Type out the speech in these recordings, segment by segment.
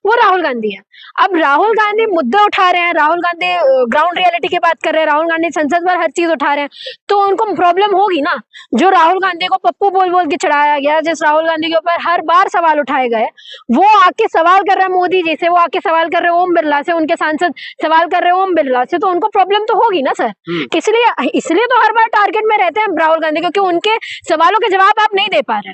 वो राहुल गांधी है। अब राहुल गांधी मुद्दे उठा रहे हैं, राहुल गांधी ग्राउंड रियलिटी की बात कर रहे हैं, राहुल गांधी संसद पर हर चीज उठा रहे हैं, तो उनको प्रॉब्लम होगी ना। जो राहुल गांधी को पप्पू बोल बोल के चढ़ाया गया, जिस राहुल गांधी के ऊपर हर बार सवाल उठाए गए, वो आके सवाल कर रहे हैं मोदी जी से, वो आके सवाल कर रहे हैं ओम बिरला से, उनके सांसद सवाल कर रहे हैं ओम बिरला से, तो उनको प्रॉब्लम तो होगी ना सर। इसलिए इसलिए तो हर बार टारगेट में रहते हैं राहुल गांधी, क्योंकि उनके सवालों के जवाब आप नहीं दे पा रहे।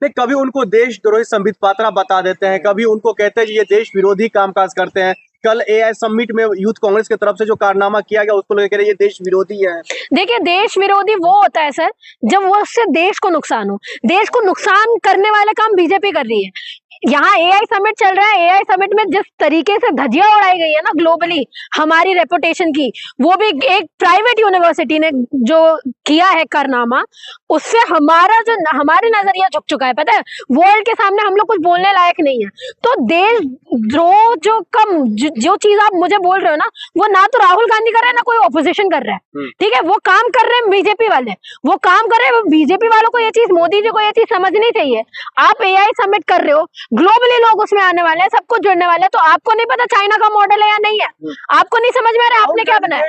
नहीं, कभी उनको देशद्रोही संबित पात्रा बता देते हैं, कभी उनको कहते हैं कि ये देश विरोधी कामकाज करते हैं। कल एआई समिट में यूथ कांग्रेस की तरफ से जो कारनामा किया गया उसको लेकर ये देश विरोधी है। देखिए, देश विरोधी वो होता है सर जब वो उससे देश को नुकसान हो। देश को नुकसान करने वाले काम बीजेपी कर रही है। यहाँ एआई समिट चल रहा है, एआई समिट में जिस तरीके से धज्जियां उड़ाई गई है ना ग्लोबली हमारी रेपुटेशन की, वो भी एक प्राइवेट यूनिवर्सिटी ने जो किया है कारनामा, उससे हमारा जो हमारे नजरिया झुक चुका है। पता है, वर्ल्ड के सामने हम लोग कुछ बोलने लायक नहीं है। तो देशद्रोह जो चीज आप मुझे बोल रहे हो ना, वो ना तो राहुल गांधी कर रहे हैं ना कोई ऑपोजिशन कर रहा है। ठीक है, वो काम कर रहे हैं बीजेपी वाले, वो काम कर रहे हैं बीजेपी वालों को। ये चीज मोदी जी को ये चीज समझनी चाहिए। आप एआई समिट कर रहे हो, ग्लोबली लोग उसमें आने वाले हैं, सब कुछ जुड़ने वाले हैं, तो आपको नहीं पता चाइना का मॉडल है या नहीं है? आपको नहीं समझ में आ रहा है आपने क्या बनाया?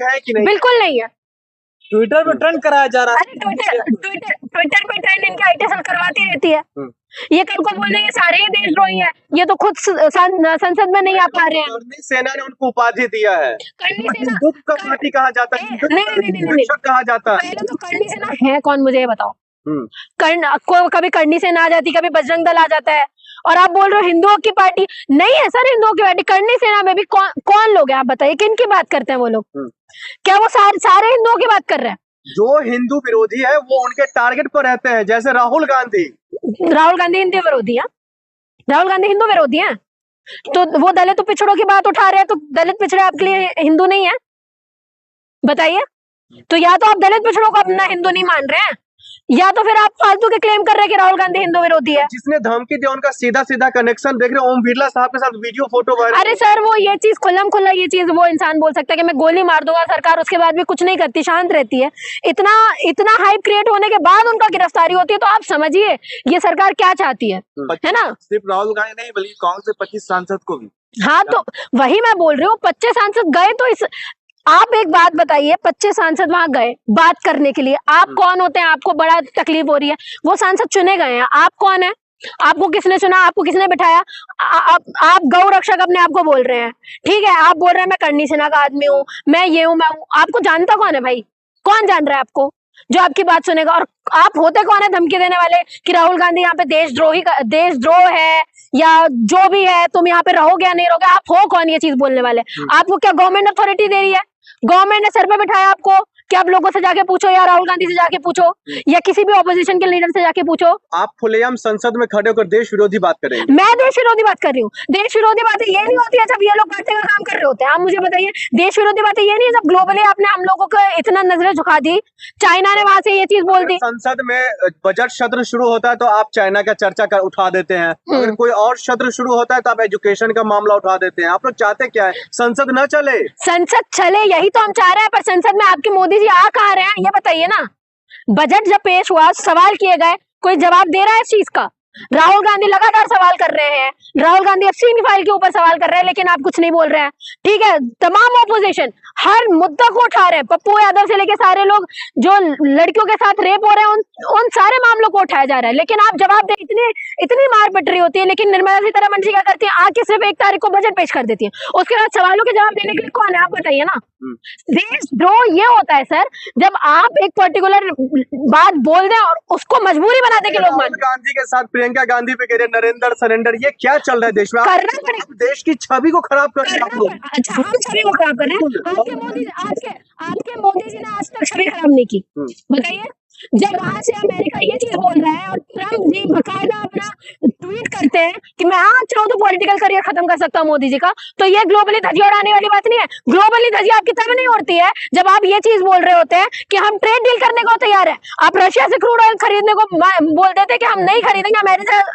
है कि नहीं? बिल्कुल नहीं है। ट्विटर पे ट्रेंड कराया जा रहा है। ट्विटर पे ट्रेंड इनकी आईटी सेल करवाती रहती है। ये कल को बोल देंगे सारे ही देशद्रोही हैं, ये तो खुद संसद में नहीं आ पा रहे हैं। करनी सेना ने उनको उपाधि दिया है, हिंदुत्व का पार्टी कहा जाता है, नहीं कहा जाता है। पहले तो करनी सेना है कौन, मुझे ये बताओ। कभी करनी सेना आ जाती, कभी बजरंग दल आ जाता है, और आप बोल रहे हो हिंदुओं की पार्टी नहीं है सर। हिंदुओं की पार्टी करनी सेना में भी कौन लोग हैं आप बताइए, किन की बात करते हैं वो लोग? क्या वो सारे हिंदुओं की बात कर रहे हैं? जो हिंदू विरोधी है वो उनके टारगेट पर रहते हैं, जैसे राहुल गांधी हिंदू विरोधी है। राहुल गांधी हिंदू विरोधी है, तो वो दलित पिछड़ों की बात उठा रहे हैं, तो दलित पिछड़े आपके लिए हिंदू नहीं है? बताइए। तो या तो आप दलित पिछड़ों को अपना हिंदू नहीं मान रहे हैं, या तो फिर आप फालतू के क्लेम कर रहे हैं कि राहुल गांधी हिंदू विरोधी है। जिसने धमकी दिया उनका सीधा सीधा कनेक्शन देख रहे ओम बिरला साहब के साथ वीडियो फोटो वायरल। अरे सर, वो ये चीज खुल्लम खुल्ला ये चीज वो इंसान बोल सकता है कि मैं गोली मार दूंगा, सरकार उसके बाद भी कुछ नहीं करती, शांत रहती है। इतना हाइप क्रिएट होने के बाद उनका गिरफ्तारी होती है, तो आप समझिए ये सरकार क्या चाहती है ना? सिर्फ राहुल गांधी नहीं बल्कि कांग्रेस के 25 सांसद को भी। हाँ, तो वही मैं बोल रही हूँ, 25 सांसद गए तो आप एक बात बताइए, 25 सांसद वहां गए बात करने के लिए, आप कौन होते हैं? आपको बड़ा तकलीफ हो रही है, वो सांसद चुने गए हैं, आप कौन है? आपको किसने चुना? आपको किसने बिठाया? आप गौ रक्षक अपने आप को बोल रहे हैं, ठीक है? आप बोल रहे हैं मैं करनी सेना का आदमी हूँ, मैं ये हूँ, मैं हूँ। आपको जानता कौन है भाई? कौन जान रहा है आपको जो आपकी बात सुनेगा? और आप होते कौन है धमकी देने वाले कि राहुल गांधी यहाँ पे देशद्रोह है या जो भी है, तुम यहाँ पे रहोगे या नहीं रहोगे? आप हो कौन ये चीज बोलने वाले? आपको क्या गवर्नमेंट अथॉरिटी दे रही है? गवर्नमेंट ने सर पे बिठाया आपको कि आप लोगों से जाके पूछो, या राहुल गांधी से जाके पूछो, या किसी भी ऑपोजिशन के लीडर से जाके पूछो। आप खुलेआम संसद में खड़े होकर देश विरोधी बात कर रहे हैं। मैं देश विरोधी बात कर रही हूँ? देश विरोधी बातें ये नहीं होती है जब ये लोग बातें का काम कर रहे होते हैं। आप मुझे बताइए, देश विरोधी बातें ये नहीं है जब ग्लोबली आपने हम लोगों को इतना नजरें झुका दी, चाइना ने वहां से ये चीज बोल दी। संसद में बजट सत्र शुरू होता है तो आप चाइना का चर्चा उठा देते हैं, अगर कोई और सत्र शुरू होता है तो आप एजुकेशन का मामला उठा देते हैं। आप लोग चाहते क्या है? संसद न चले? संसद चले, यही तो हम चाह रहे हैं, पर संसद में आपके मोदी जी आ कहाँ रहे हैं ये बताइए ना। बजट जब पेश हुआ, सवाल किए गए, कोई जवाब दे रहा है इस चीज का? राहुल गांधी लगातार सवाल कर रहे हैं, राहुल गांधी एफसीन की फाइल के ऊपर सवाल कर रहे हैं, लेकिन आप कुछ नहीं बोल रहे हैं। ठीक है, तमाम ऑपोजिशन हर मुद्दा को उठा रहे हैं, पप्पू यादव से लेके सारे लोग जो लड़कियों के साथ रेप हो रहे हैं उन सारे मामलों को उठाया जा रहा है, लेकिन आप जवाब दे। इतनी मार पिट रही होती है, लेकिन निर्मला सीतारमण जी क्या करती है? आके सिर्फ 1 तारीख को बजट पेश कर देती है, उसके बाद सवालों के जवाब देने के लिए कौन है? आप बताइए ना। देशद्रोह ये होता है सर जब आप एक पर्टिकुलर बात बोल दें और उसको मजबूरी बना दे के लोग मान। गांधी के साथ प्रियंका गांधी पे कह रहे नरेंद्र सरेंडर, ये क्या चल रहा है देश में? करना पड़ेगा, देश की छवि को खराब कर रहे हैं। अच्छा, हम छवि को खराब कर रहे हैं? आपके मोदी जी ने आज तक छवि खराब नहीं की, बताइए। जब वहां से अमेरिका ये चीज बोल रहा है और ट्रम्प जी बकायदा अपना ट्वीट करते हैं कि मैं चाहूँ तो पॉलिटिकल करियर खत्म कर सकता हूँ मोदी जी का, तो ये ग्लोबली धज्जियां उड़ाने वाली बात नहीं है। ग्लोबली धज्जियां आपकी तब नहीं उड़ती है जब आप ये चीज बोल रहे होते हैं कि हम ट्रेड डील करने को तैयार है। आप रशिया से क्रूड ऑयल खरीदने को बोल देते कि हम नहीं खरीदेंगे,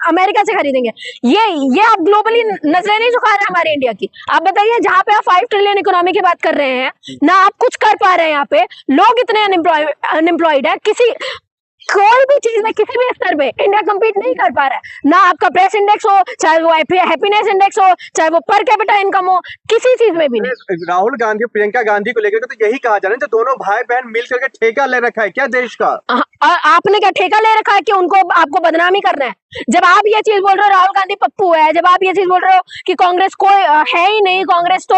अमेरिका से खरीदेंगे। ये आप ग्लोबली नजरें नहीं झुका रहे हमारे इंडिया की। आप बताइए, जहाँ पे आप 5 ट्रिलियन इकोनॉमी की बात कर रहे हैं ना, आप कुछ कर पा रहे हैं। यहाँ पे लोग इतने अनएम्प्लॉयड है, कोई भी चीज में किसी भी स्तर पे इंडिया कम्पीट नहीं कर पा रहा है। ना आपका प्रेस इंडेक्स हो, चाहे वो हैप्पीनेस इंडेक्स हो, चाहे वो पर कैपिटा इनकम हो, किसी चीज में भी नहीं। राहुल गांधी प्रियंका गांधी को लेकर तो यही कहा जा रहा है, तो दोनों भाई बहन मिल करके ठेका ले रखा है क्या देश का? और आपने क्या ठेका ले रखा है कि उनको आपको बदनामी करना है? जब आप ये चीज बोल रहे हो राहुल गांधी पप्पू है, जब आप ये चीज बोल रहे हो कि कांग्रेस कोई है ही नहीं, कांग्रेस तो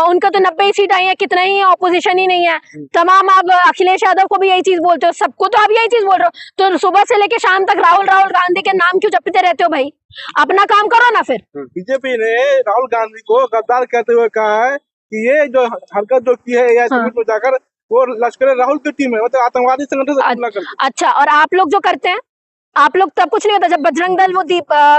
उनका तो 90 सीट आई है, कितना ही ऑपोजिशन ही नहीं है, तमाम आप अखिलेश यादव को भी यही चीज बोलते हो, सबको तो आप यही चीज बोल रहे हो, तो सुबह से लेके शाम तक राहुल गांधी के नाम क्यों जपते रहते हो भाई? अपना काम करो ना फिर। बीजेपी ने राहुल गांधी को गद्दार कहते हुए कहा है कि ये जो हरकत जो की है एआई समिट में जाकर वो लश्कर राहुल की टीम है, मतलब आतंकवादी संगठन से तुलना करते हैं। अच्छा, और आप लोग जो करते हैं, आप लोग तब कुछ नहीं होता जब बजरंग दल वो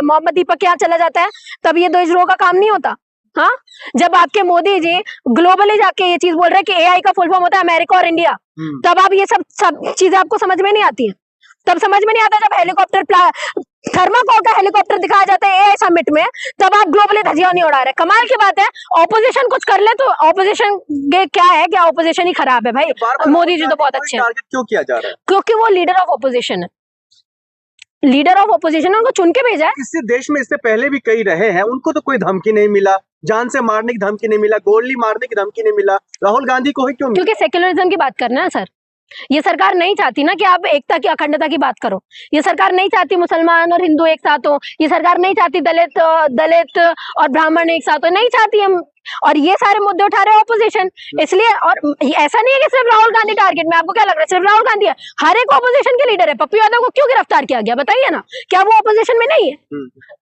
मोहम्मद दीपक के यहाँ चला जाता है, तब ये देशद्रोह का काम नहीं होता। हाँ, जब आपके मोदी जी ग्लोबली जाके ये चीज बोल रहे हैं कि एआई का फुल फॉर्म होता है अमेरिका और इंडिया, तब आप ये सब चीजें आपको समझ में नहीं आती है। तब समझ में नहीं आता जब हेलीकॉप्टर थर्माकोल का हेलीकॉप्टर दिखाया जाता है एआई समिट में, तब आप ग्लोबली धजिया नहीं उड़ा रहे। कमाल की बात है, ऑपोजिशन कुछ कर ले तो ऑपोजिशन क्या है, क्या ऑपोजिशन ही खराब है भाई? मोदी जी तो बहुत अच्छे हैं। टारगेट क्यों किया जा रहा है? क्योंकि वो लीडर ऑफ ऑपोजिशन है, लीडर ऑफ ऑपोजिशन, उनको चुन के भेजा है। किसी देश में इससे पहले भी कई रहे हैं, उनको तो कोई धमकी नहीं मिला, जान से मारने की धमकी नहीं मिला, गोली मारने की धमकी नहीं मिला, राहुल गांधी को ही क्यों? क्योंकि सेक्युलरिज्म की बात करना है सर। ये सरकार नहीं चाहती ना कि आप एकता की अखंडता की बात करो। ये सरकार नहीं चाहती मुसलमान और हिंदू एक साथ हो, ये सरकार नहीं चाहती दलित और ब्राह्मण एक साथ हो, नहीं चाहती हम। और ये सारे मुद्दे उठा रहे हैं ऑपोजिशन, इसलिए। और ऐसा नहीं है कि सिर्फ राहुल गांधी टारगेट में, आपको क्या लग रहा है सिर्फ राहुल गांधी है? हर एक ऑपोजिशन के लीडर है। पप्पू यादव को क्यों गिरफ्तार किया गया बताइए ना, क्या वो ऑपोजिशन में नहीं है?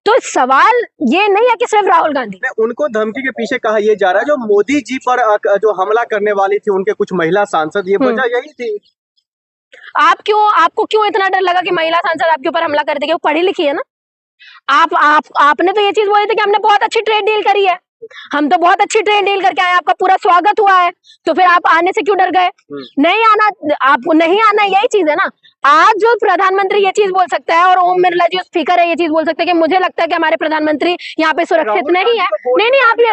तो सवाल ये नहीं है कि सिर्फ राहुल गांधी। उनको धमकी के पीछे कहा यह जा रहा है जो मोदी जी पर जो हमला करने वाली थी उनके कुछ महिला सांसद, ये वजह यही थी। आपको क्यों इतना डर लगा कि महिला सांसद आपके ऊपर हमला कर देगी? वो पढ़ी लिखी है ना। आपने तो ये चीज बोली थी कि हमने बहुत अच्छी ट्रेड डील करी है, हम तो बहुत अच्छी ट्रेड डील करके आए, आपका पूरा स्वागत हुआ है, तो फिर आप आने से क्यों डर गए? नहीं आना, आपको नहीं आना, यही चीज है ना। आज जो प्रधानमंत्री ये चीज बोल सकता है और ओम बिरला जो स्पीकर है ये चीज बोल सकते हैं कि मुझे लगता है कि हमारे प्रधानमंत्री यहाँ पे सुरक्षित नहीं है। नहीं, आप ये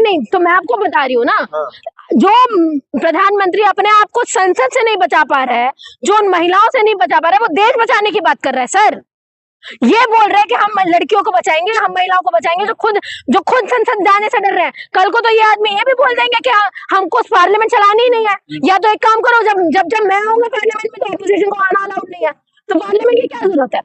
नहीं, तो मैं आपको बता रही हूँ ना, जो प्रधानमंत्री अपने आप को संसद से नहीं बचा पा रहा है, जो उन महिलाओं से नहीं बचा पा रहा है, वो देश बचाने की बात कर रहा है सर। ये बोल रहे हैं कि हम लड़कियों को बचाएंगे, हम महिलाओं को बचाएंगे, जो खुद संसद जाने से डर रहे हैं। कल को तो ये आदमी ये भी बोल देंगे कि हमको पार्लियामेंट चलानी ही नहीं है। या तो एक काम करो, जब मैं आऊंगा पार्लियामेंट में तो ऑपोजिशन को आना अलाउड नहीं है, तो पार्लियामेंट की क्या जरूरत है?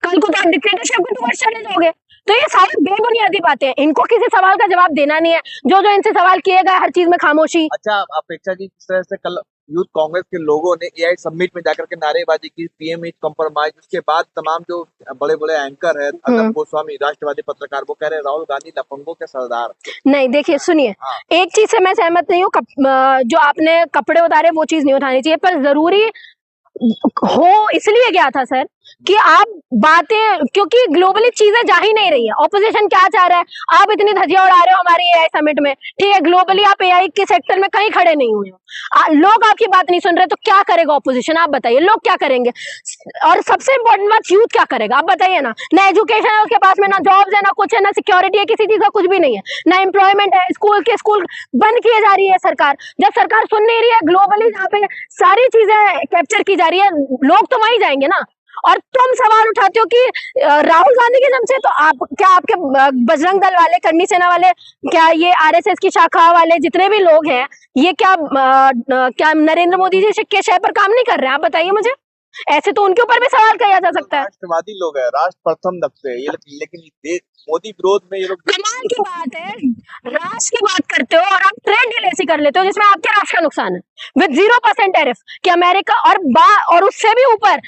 कल को तो आप डिक्टेटरशिप को टुवर्ड्स चले जाओगे। तो ये सारी बेबुनियादी बातें हैं, इनको किसी सवाल का जवाब देना नहीं है। जो इनसे सवाल किए गए हर चीज में खामोशी। अच्छा, अपेक्षा जी, किस तरह से कल यूथ कांग्रेस के लोगों ने एआई समिट में जाकर के नारेबाजी की, पीएम इज कॉम्प्रोमाइज, उसके बाद तमाम जो बड़े बड़े एंकर है अर्नब गोस्वामी, राष्ट्रवादी पत्रकार, वो कह रहे राहुल गांधी लफंगों के सरदार। नहीं, देखिए सुनिए, एक चीज से मैं सहमत नहीं हूँ, जो आपने कपड़े उतारे वो चीज नहीं उठानी चाहिए, पर जरूरी हो इसलिए गया था सर कि आप बातें, क्योंकि ग्लोबली चीजें जा ही नहीं रही है। ऑपोजिशन क्या चाह रहा है? आप इतनी धजिया उड़ा रहे हो हमारे एआई समिट में, ठीक है, ग्लोबली आप एआई के सेक्टर में कहीं खड़े नहीं हुए हो, लोग आपकी बात नहीं सुन रहे, तो क्या करेगा ऑपोजिशन? आप बताइए, लोग क्या करेंगे? और सबसे इम्पोर्टेंट बात, यूथ क्या करेगा? आप बताइए ना। ना एजुकेशन है उसके पास में, ना जॉब्स है, ना कुछ है, ना सिक्योरिटी है, किसी चीज का कुछ भी नहीं है, ना एम्प्लॉयमेंट है। स्कूल बंद किए जा रही है सरकार, जब सरकार सुन नहीं रही है, ग्लोबली जहाँ पे सारी चीजें कैप्चर की जा रही है, लोग तो वहीं जाएंगे ना। और तुम सवाल उठाते हो कि राहुल गांधी के नाम से, तो आपके बजरंग दल वाले, करनी सेना वाले, क्या ये आरएसएस की शाखा वाले जितने भी लोग हैं, ये क्या नरेंद्र मोदी जी के शय पर काम नहीं कर रहे हैं? आप बताइए मुझे। ऐसे तो उनके ऊपर भी सवाल किया जा सकता है। राष्ट्रवादी लोग है, राष्ट्र प्रथम रखते हैं ये, लेकिन मोदी विरोध में ये लोग। कमाल की बात है, राष्ट्र की बात करते हो और आप ट्रेड डील ऐसी कर लेते हो जिसमें आपके राष्ट्र का नुकसान है, विद 0% टैरिफ, कि अमेरिका और उससे भी ऊपर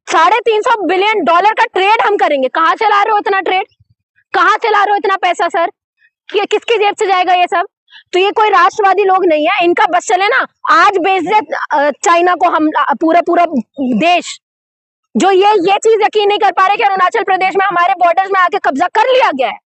$350 बिलियन का ट्रेड हम करेंगे। कहाँ चला रहे हो इतना ट्रेड? कहाँ चला रहे हो इतना पैसा सर? कि किसकी जेब से जाएगा ये सब? तो ये कोई राष्ट्रवादी लोग नहीं है, इनका बस चले ना। आज बेच दे चाइना को हम पूरा देश, जो ये चीज यकीन नहीं कर पा रहे कि अरुणाचल प्रदेश में हमारे बॉर्डर्स में आके कब्जा कर लिया गया है।